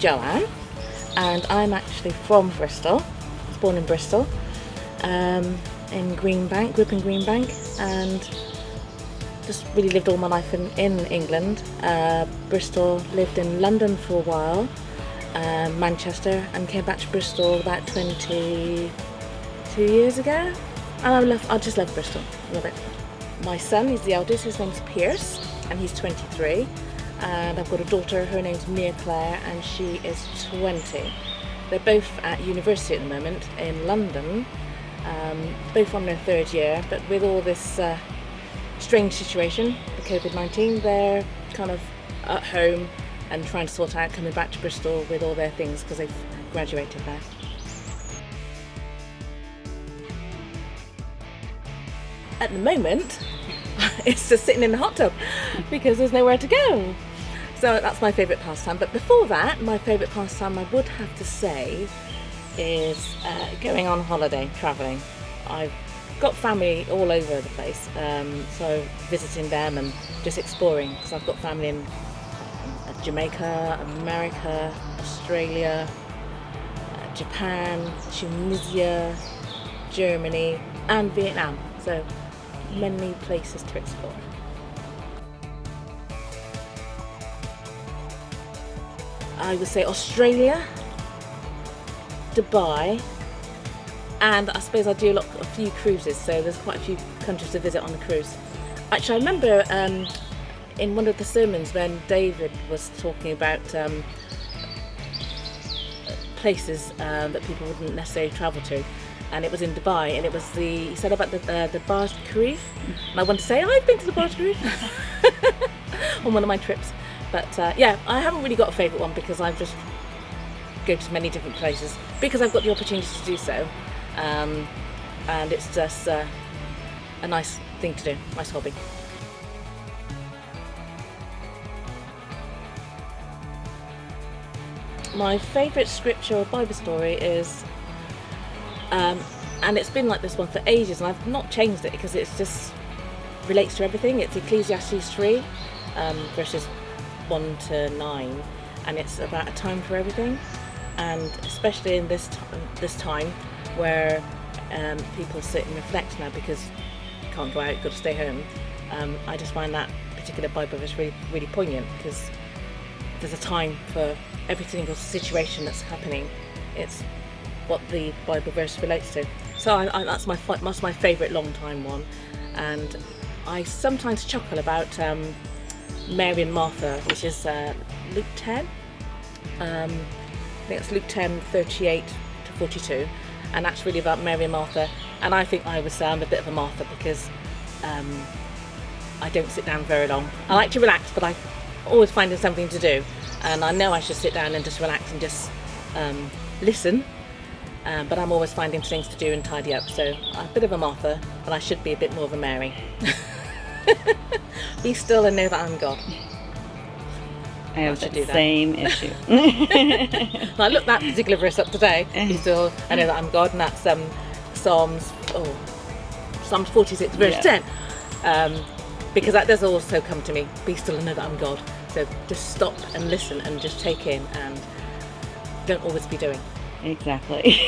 Joanne, and I'm actually from Bristol. I was born in Bristol, in Greenbank, grew up in Greenbank, and just really lived all my life in England. Bristol, lived in London for a while, Manchester, and came back to Bristol about 22 years ago. And I just love Bristol, love it. My son is the eldest, his name's Pierce, and he's 23. And I've got a daughter, her name's Mia Claire, and she is 20. They're both at university at the moment in London, both on their third year, but with all this strange situation, the COVID-19, they're kind of at home and trying to sort out coming back to Bristol with all their things because they've graduated now. At the moment, it's just sitting in the hot tub because there's nowhere to go. So that's my favourite pastime. But before that, my favourite pastime I would have to say is going on holiday, travelling. I've got family all over the place, so visiting them and just exploring, because I've got family in Jamaica, America, Australia, Japan, Tunisia, Germany and Vietnam. So many places to explore. I would say Australia, Dubai, and I suppose I do a few cruises, so there's quite a few countries to visit on the cruise. Actually, I remember in one of the sermons when David was talking about places that people wouldn't necessarily travel to, and it was in Dubai, and he said about the Burj Khalifa, and I want to say I've been to the Burj Khalifa on one of my trips. But yeah, I haven't really got a favourite one because I just go to many different places because I've got the opportunity to do so, and it's just a nice thing to do, nice hobby. My favourite scripture or Bible story is, and it's been like this one for ages, and I've not changed it because it just relates to everything. It's Ecclesiastes 3, verses 1 to 9, and it's about a time for everything, and especially in this time where people sit and reflect now because you can't go out, you've got to stay home. I just find that particular Bible verse really, really poignant, because there's a time for every single situation that's happening. It's what the Bible verse relates to. So that's my favourite long time one, and I sometimes chuckle about Mary and Martha, which is Luke 10. I think it's Luke 10, 38 to 42, and that's really about Mary and Martha. And I think I would say I'm a bit of a Martha because I don't sit down very long. I like to relax, but I always finding something to do, and I know I should sit down and just relax and just listen, but I'm always finding things to do and tidy up. So I'm a bit of a Martha, but I should be a bit more of a Mary. Be still and know that I'm God. I have the same issue. I looked that particular verse up today. Be still, I know that I'm God, and that's Psalms 46 verse 10. Because that does also come to me. Be still and know that I'm God. So just stop and listen and just take in, and don't always be doing. Exactly.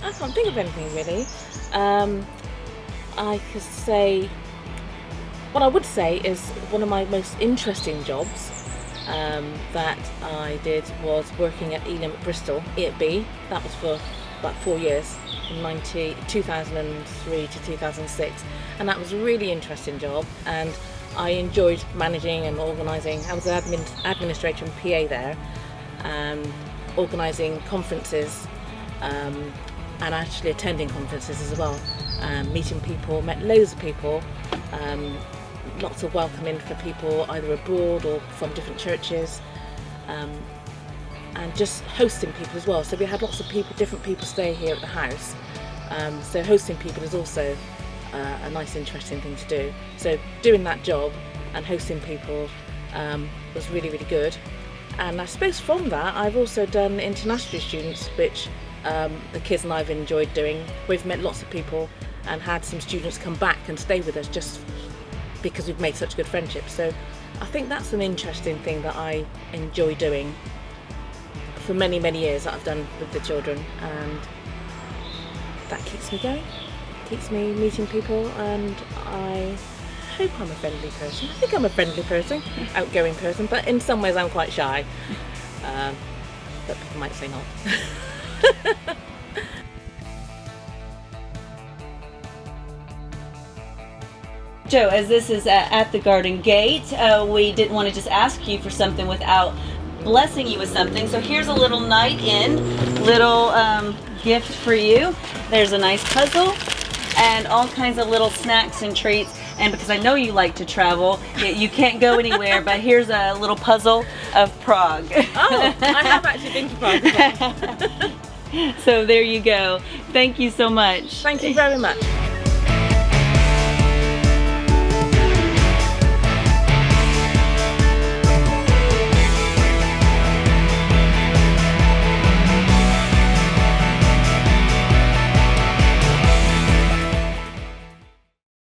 I can't think of anything really. I could say, what I would say is one of my most interesting jobs that I did was working at Elam at Bristol, EAB. That was for about 4 years, from 2003 to 2006, and that was a really interesting job, and I enjoyed managing and organising. I was an administrator and PA there, organising conferences, and actually attending conferences as well, meeting people, met loads of people, lots of welcoming for people either abroad or from different churches, and just hosting people as well. So we had lots of people, different people stay here at the house, so hosting people is also a nice interesting thing to do. So doing that job and hosting people was really, really good. And I suppose from that I've also done international students, which the kids and I have enjoyed doing. We've met lots of people and had some students come back and stay with us just because we've made such good friendships. So I think that's an interesting thing that I enjoy doing for many, many years that I've done with the children, and that keeps me going, keeps me meeting people, and I hope I'm a friendly person. I think I'm a friendly person, outgoing person, but in some ways I'm quite shy, but people might say not. Jo, as this is at the garden gate, we didn't want to just ask you for something without blessing you with something. So here's a little night in, little gift for you. There's a nice puzzle and all kinds of little snacks and treats. And because I know you like to travel, you can't go anywhere, but here's a little puzzle of Prague. Oh, I have actually been to Prague as well. So there you go. Thank you so much. Thank you very much.